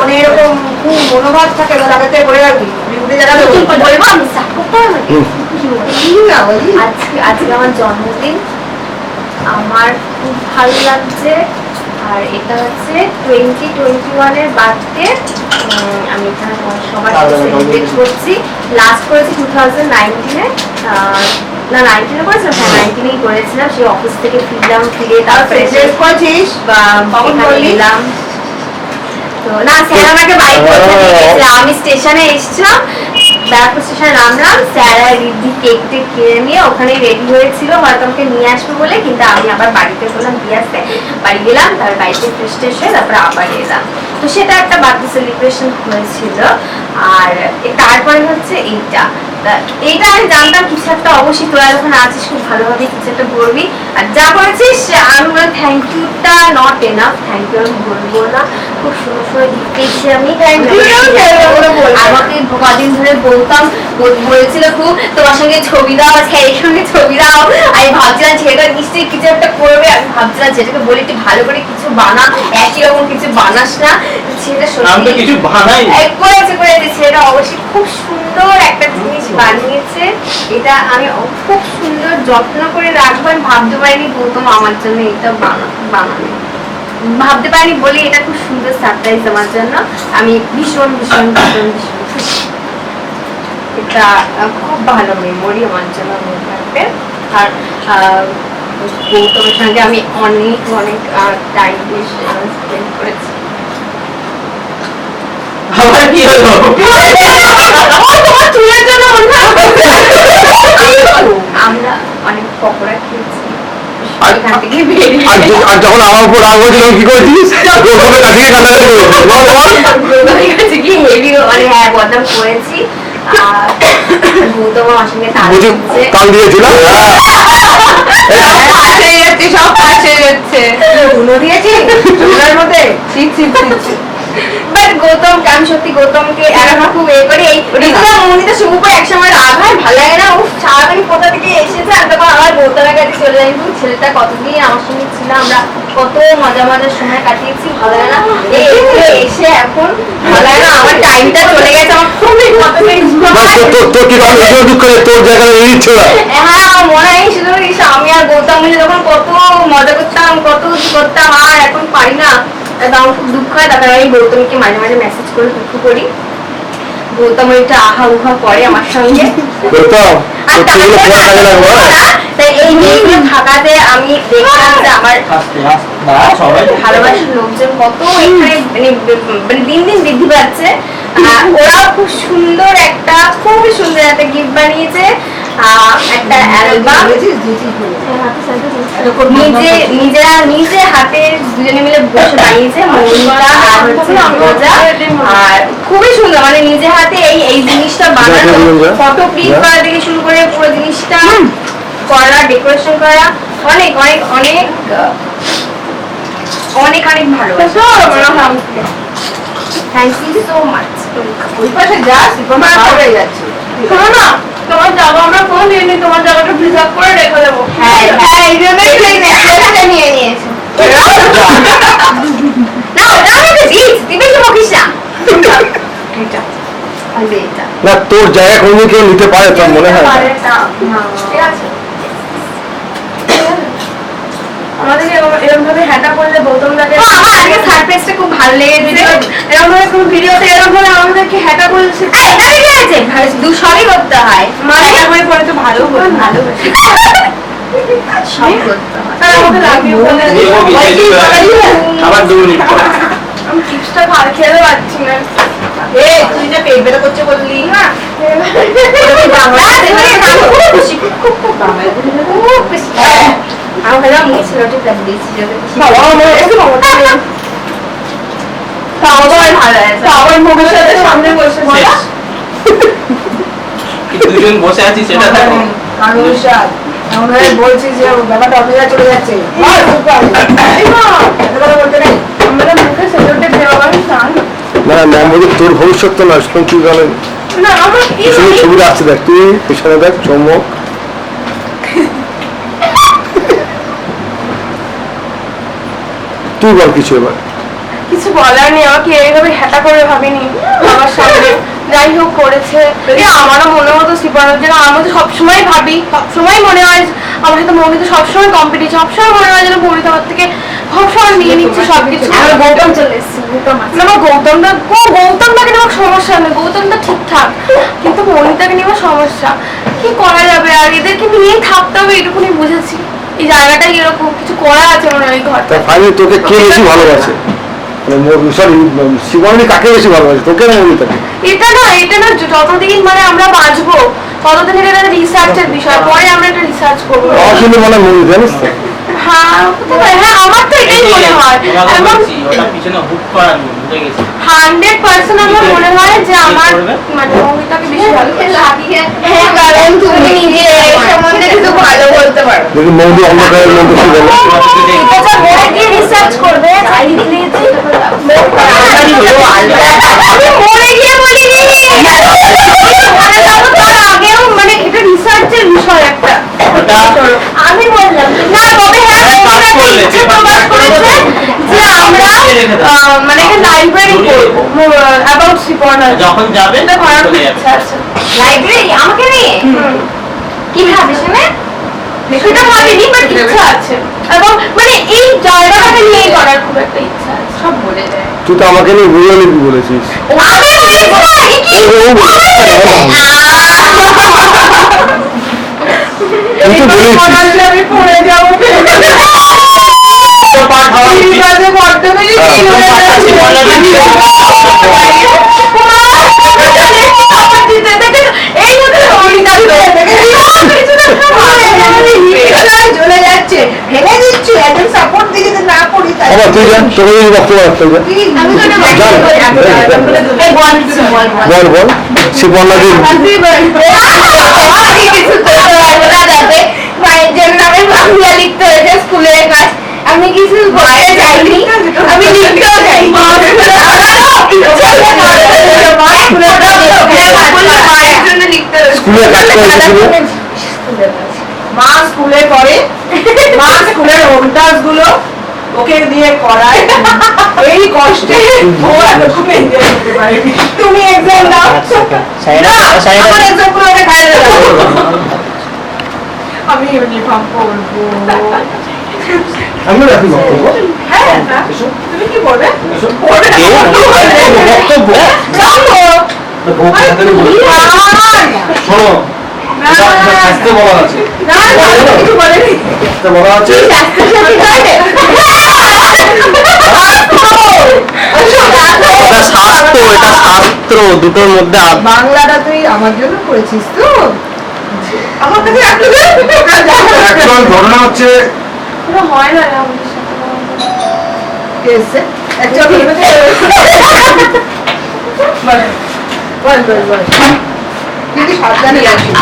মনে এরকম খুব মনোভাব থাকে বা লাগাতে বলে রাখবি বিভূতি জায়গাতে বলবো আমি স্টার্ট করতে হবে আজকে আমার জন্মদিন, আমার খুব ভালো লাগছে। আর এটা হচ্ছে 2021 বার্থডে। আমি এখানে সবার সাথে সেলিব্রেট করছি। লাস্ট করেছি 2019-এ, না 19-এ করেছিলাম, হ্যাঁ 19-এই করেছিলাম। সেই অফিস থেকে ফিরে তারপরে করেছিস বা এলাম। তো না, স্যার আমাকে বাইক করতে নিয়ে গেছে। আমি স্টেশনে এসেছিলাম, ব্যারাকপুর স্টেশনে নামলাম, স্যার আর রিদ্ধি কেক টেক কিনে নিয়ে ওখানে রেডি হয়েছিল হয়তো আমাকে নিয়ে আসবে বলে, কিন্তু আমি আবার বাড়িতে বললাম দিয়ে আসতে। বাড়ি গেলাম, তারপর বাড়িতে ফ্রেশ ট্রেশ হয়ে তারপরে আবার এলাম। তো সেটা একটা বার্থডে সেলিব্রেশন হয়েছিল। আর তারপরে হচ্ছে এইটা আমি জানতাম কিছু একটা অবশ্যই তোরা যখন আছিস খুব ভালোভাবে কিছু একটা করবি। আর যা করেছিস আমি বললাম থ্যাংক ইউটা নট এনাফ, থ্যাংক ইউ আমি বলবো না। খুব সুন্দর সুন্দর গিফট পেয়েছি আমি। আমাকে কদিন ধরে বলছিল খুব তোমার সঙ্গে ছবি দাও, ছেলের সঙ্গে ছবি দাও। আমি ভাবছিলাম ছেলেটা নিশ্চয়ই কিছু একটা করবে। আমি ভাবছিলাম ছেলেটাকে বলি একটু ভালো করে কিছু বানা, একই রকম কিছু বানাস না। ছেলেটা সত্যি কিছু বানাই করেছে। ছেলেটা অবশ্যই খুব সুন্দর একটা জিনিস বানিয়েছে। এটা আমি খুব সুন্দর যত্ন করে রাখবো। আমি ভাবতে পারিনি গৌতম আমার জন্য এটা বানানো, ভাবতে পারিনি বলি এটা খুব সুন্দর সারপ্রাইজ আমার জন্য। আমি ভীষণ ভীষণ ভীষণ ভীষণ খুশি। এটা খুব ভালো মেমোরি আমার জন্য মনে থাকবে। আর গৌতমের সঙ্গে আমি অনেক অনেক টাইম স্পেন্ড করেছি। আবার কি হলো? আমরা অনেক পকোড়া খেয়েছি। আর যখন আমার উপর রাগ হয়েছিল কি করেছিস? বদনাম করেছি। গৌতম আমার সঙ্গে তাল দিয়েছিল সব পাশ হয়ে যাচ্ছে। গৌতম আমি সত্যি গৌতমকে এখন খুব করি। এই মনিতা শুভ করে একসময় রাগ হয়, ভালো লাগে না। ও সারাদিন কোথা থেকে এসেছে, আর তখন আমার গৌতমের কাছে চলে যাই। ছেলেটা কতদিন আমার সঙ্গে ছিল, আমরা কত মজার সময় কাটিয়েছি, ভালো লাগে না। এসে এখন ভালো লাগে না, আমার টাইমটা চলে গেছে। আমার খুবই হ্যাঁ আমার মনে হয় শুধু আমি আর গৌতম মিলে তখন কত মজা করতাম, কত কিছু করতাম, আর এখন পারি না। আমার খুব দুঃখ হয়। তারপরে আমি গৌতমকে মাঝে মাঝে মেসেজ করে দুঃখ করি। গৌতম এটা আহা উহা করে আমার সঙ্গে। তাই এই মেয়েগুলো থাকাতে আমি দেখলাম যে আমার ভালোবাসার লোকজন কত এখানে মানে দিন দিন বৃদ্ধি পাচ্ছে। ওরাও খুব সুন্দর একটা খুবই সুন্দর একটা গিফট বানিয়েছে, একটা অ্যালবাম নিজেরা নিজে হাতে দুজনে মিলে বসে বানিয়েছে মৌমিতা আর হচ্ছে রোজা। আর খুবই সুন্দর, মানে নিজে হাতে এই জিনিসটা বানানো, ফটো প্রিন্ট করা থেকে শুরু করে পুরো জিনিসটা করা, ডেকোরেশন করা অনেক অনেক অনেক অনেক অনেক ভালো। Thank you so much. ওই পাশে যাস হয়ে যাচ্ছে না তোমার জায়গা আমরা কোনো নিয়ে নিই, তোমার জায়গাটা প্রিজার্ভ করে রেখে দেবো। হ্যাঁ এই জন্যই সেই নেকলেসটা নিয়ে নিয়েছি। না ওটা আমাকে দিস, তুই বেশি বকিস না। এটা না তোর জায়গা কোনো কেউ নিতে পারে তোর মনে হয়? ঠিক আছে আমাদের এরকম ভাবে হ্যাটা করলে গৌতম দাকে আমার আজকে সারপ্রাইজটা খুব ভালো লেগেছে। এরকম ভাবে কোনো ভিডিওতে এরকম ভাবে আমাদেরকে হ্যাটা বলছে, এটা ঠিক আছে দু সবই করতে হয়, মানে এটা করে পরে তো ভালো হয়, ভালো সব করতে হয়। আমাকে লাগিয়ে বলে আবার 2 মিনিট আমি চিপসটা ভালো খেতে পারছি না। তুই না পেট ব্যথা করছে বললি না আমার মুখ ছেলেটি প্লাস দিয়েছি ভবিষ্যতের সামনে বসে দুজন বসে আছি সেটা দেখো। বলছি যে ব্যাপারটা অপেক্ষা চলে যাচ্ছে না ম্যাম বলি তোর ভবিষ্যৎ তো না, শুনুন কি বলেন ছবিটা আসছে দেখ, তুই পেছনে দেখ চমক। তুই বল কিছু এবার। কিছু বলার নেই, আমাকে এইভাবে হ্যাটা করে ভাবিনি আমার সামনে। যাই হোক করেছে, আমারও মনে হতো শিপানোর জন্য। আমি তো সবসময় ভাবি, সবসময় মনে হয় আমার সাথে মৌমিতা সবসময় কম্পিটিশন, সবসময় মনে হয় যেন মৌমিতা আমার থেকে সবসময় নিয়ে নিচ্ছে সবকিছু। গৌতম চলে এসেছি, গৌতম আছে। না আমার গৌতমটাকে নিয়ে আমার সমস্যা নেই, গৌতমটা ঠিকঠাক, কিন্তু মৌমিতাকে নিয়ে আমার সমস্যা। কি করা যাবে, আর এদেরকে নিয়েই থাকতে হবে এটুকুনি বুঝেছি। এই জায়গাটাই এরকম, কিছু করা আছে মনে হয় ঘরটা। তা ফাইনালি তোকে কে বেশি ভালোবাসে? সরি, শিবানী কাকে বেশি ভালোবাসে, তোকে না মৌমিতাকে? এটা না যতদিন মানে আমরা বাঁচবো ততদিন এটা একটা রিসার্চের বিষয়, পরে আমরা একটা রিসার্চ করবো। আমার কিন্তু মনে হয় মৌমিতা, জানিস তো? হ্যাঁ হতে পারে, হ্যাঁ আমার তো এটাই মনে হয়। এবং 100% আমার মনে হয় যে আমার মানে মৌমিতাকে বেশি ভালোবাসে। হ্যাঁ, কারণ তুমি নিজে সম্বন্ধে কিছু ভালো বলতে পারো। দেখি মৌদি অন্ধকারের মধ্যে কি বলে। আচ্ছা, ঘরে গিয়ে রিসার্চ করবে, আমি মরে গিয়ে বলিনি। আগেও মানে এটা রিসার্চের বিষয় একটা। আমি বললাম না তবে হ্যাঁ ইচ্ছে প্রকাশ করেছে যে আমরা মানে একটা লাইব্রেরি করবো অ্যাবাউট শিপর্ণা। যখন যাবে এটা করার চলে যাবে। ইচ্ছা আছে। লাইব্রেরি আমাকে নিয়ে কি ভাবে শুনে? সেটা ভাবিনি, বাট ইচ্ছা আছে, এবং মানে এই জায়গাটাকে নিয়েই করার খুব একটা ইচ্ছা আছে। সব বলে দেয়। তুই তো আমাকে নিয়ে বুঝে নিবি বলেছিস। আমি বলেছি কি? তুই তো বলেছিস। আমি পড়ে যাবো। ঠিক আছে, পড়তে পেরেছি। এই হচ্ছে চলে যাচ্ছে, ভেঙে দিচ্ছি, একজন সাপোর্ট দিয়ে যদি না করি তাহলে আবার তুই জান, তোকে যদি বক্তব্য রাখতে হবে। আমি তো না এই বল কিছু বল বল বল শিবনাদি কিছু করতে পারবো না, যাতে মায়ের জন্য আমি বাংলা লিখতে হয়েছে স্কুলের কাজ। আমি কিছু ভয়ে যাইনি, আমি লিখতেও যাই। স্কুলে কাজ করে মা স্কুলে করে, মা স্কুলের হোম টাস্ক গুলো ওকে দিয়ে করায়। এই কষ্টে ও এরকম এনজয় করতে পারে। তুমি এক্সাম দাও না, আমার এক্সাম গুলো ওকে খাইয়ে দাও। আমি ইউনিফর্ম পরবো। আমি রাখি বক্তব্য। হ্যাঁ তুমি কি বলবে? পড়বে না, বক্তব্য শোনো, স্বাস্থ্য বলা আছে, কিছু বলেনি। বলা আছে এটা শাস্ত্র, এটা শাস্ত্র, দুটোর মধ্যে বাংলাটা তুই আমার জন্য করেছিস তো? আমার কাছে অ্যাকচুয়াল ঘটনা হচ্ছে হয় না রে আমাদের সাথে। কিন্তু সাবধানে আছিস।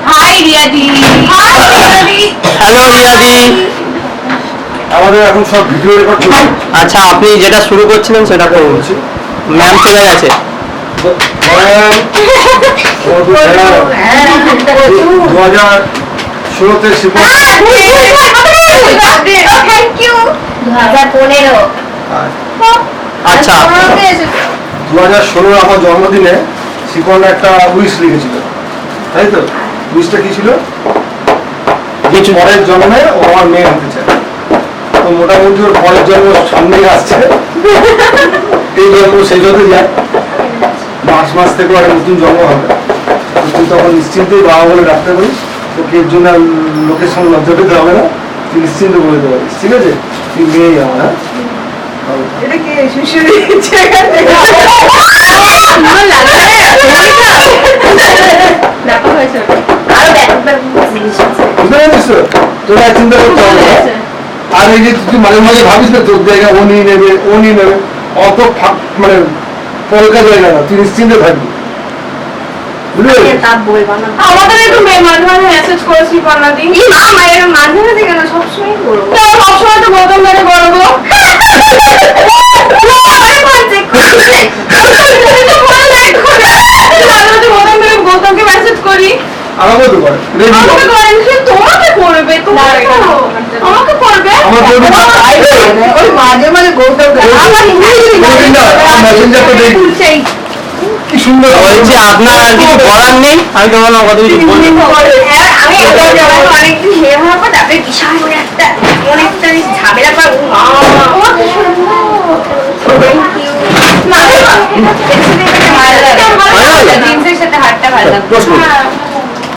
হাই রিয়াদি। হ্যালো রিয়াদি। আমাদের এখন সব ভিডিও রেকর্ড চলছে। আচ্ছা, আপনি যেটা শুরু করছিলেন সেটা করুন। বলছি ম্যাম চলে গেছে। 2016-তে শিপন থ্যাংক ইউ। 2015 আচ্ছা, 2016 আমার জন্মদিনে শিপন একটা উইশ লিখেছিল, তাই তো? উইশটা কি ছিল? কিছু পরের জন্মে ও আমার মেয়ে হতে চায়। তো মোটামুটি ওর পরের জন্ম সামনেই আসছে, এই জন্ম সেই হতে যায়, মাস থেকে একটা নতুন জন্ম হবে। তো তুই তখন নিশ্চিন্তেই বাবা বলে ডাকতে পারিস, তোকে এর জন্য লোকের সঙ্গে লজ্জা পেতে হবে না, তুই নিশ্চিন্ত বলে দিতে পারিস, ঠিক আছে? তুই মেয়েই আমার, হ্যাঁ? এটা কি শিশুরি জায়গা থেকে দেখা হয়েছে আরো ব্যাক বুঝতে পারছিস তো? তোর আর চিন্তা করতে হবে না। আর এই যে তুই মাঝে মাঝে ভাবিস না তোর জায়গা ও নিয়ে নেবে, ও নিয়ে নেবে, অত মানে পলকা জায়গা না, তুই নিশ্চিন্তে থাকবি, বুঝলি? আমাদের একটু মাঝে মাঝে মেসেজ করেছি পান্না দিন। মাঝে মাঝে কেন সবসময় করবো? সবসময় তো গৌতম ধরে করবো। গৌতমকে মেসেজ করি, আমাকেও তো করে, আমাকে করেন, সে তোমাকে করবে, তোমাকে করবে। আমার তো ওই মাঝে মাঝে গৌতম মেসেঞ্জারটা দেখি সেই কি সুন্দর বলছি আপনার আর কিছু করার নেই, আমি তো বললাম কত কিছু বলবো। হ্যাঁ, আমি অনেকদিন হেরে হওয়ার পর তারপরে বিশাল করে একটা অনেকটা ঝামেলা পর জিন্সের সাথে হাতটা ভালো লাগবে।